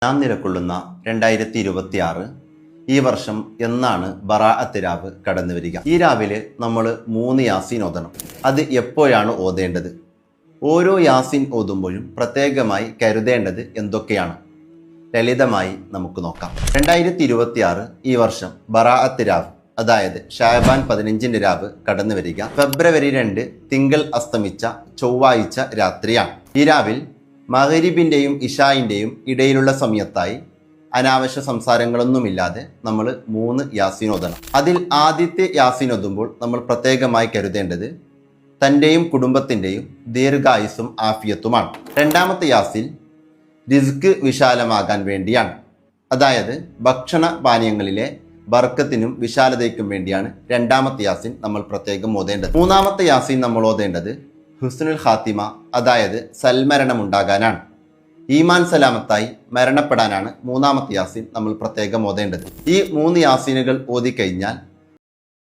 നാം നിലകൊള്ളുന്ന 2026 ഈ വർഷം എന്നാണ് ബറാഅത്ത് രാവ് കടന്നു വരിക. ഈ രാവിലെ നമ്മൾ 3 യാസീൻ ഓതണം. അത് എപ്പോഴാണ് ഓതേണ്ടത്? ഓരോ യാസീൻ ഓതുമ്പോഴും പ്രത്യേകമായി കരുതേണ്ടത് എന്തൊക്കെയാണ്? ലളിതമായി നമുക്ക് നോക്കാം. 2026 ഈ വർഷം ബറാഅത്ത് രാവ്, അതായത് ഷാബാൻ 15 രാവ് കടന്നു വരിക ഫെബ്രുവരി 2 തിങ്കൾ അസ്തമിച്ച ചൊവ്വാഴ്ച രാത്രിയാണ്. ഈ രാവിൽ മഗ്‌രിബിന്റെയും ഇശായിന്റെയും ഇടയിലുള്ള സമയത്തായി അനാവശ്യ സംസാരങ്ങളൊന്നുമില്ലാതെ നമ്മൾ 3 യാസീൻ ഓതണം. അതിൽ ആദ്യത്തെ യാസീൻ ഓതുമ്പോൾ നമ്മൾ പ്രത്യേകമായി കരുതേണ്ടത് തൻ്റെയും കുടുംബത്തിൻ്റെയും ദീർഘായുസ്സും ആഫിയത്തുമാണ്. രണ്ടാമത്തെ യാസീൻ റിസ്ക് വിശാലമാകാൻ വേണ്ടിയാണ്, അതായത് ഭക്ഷണ പാനീയങ്ങളിലെ ബർക്കത്തിനും വിശാലതയ്ക്കും വേണ്ടിയാണ് രണ്ടാമത്തെ യാസീൻ നമ്മൾ പ്രത്യേകം ഓതേണ്ടത്. മൂന്നാമത്തെ യാസീൻ നമ്മൾ ഓതേണ്ടത് ഹുസ്നുൽ ഖാത്തിമ, അതായത് സൽമരണം ഉണ്ടാകാനാണ്. ഈമാൻ സലാമത്തായി മരണപ്പെടാനാണ് മൂന്നാമത്തെ യാസീൻ നമ്മൾ പ്രത്യേകം ഓതേണ്ടത്. ഈ 3 യാസീനുകൾ ഓതിക്കഴിഞ്ഞാൽ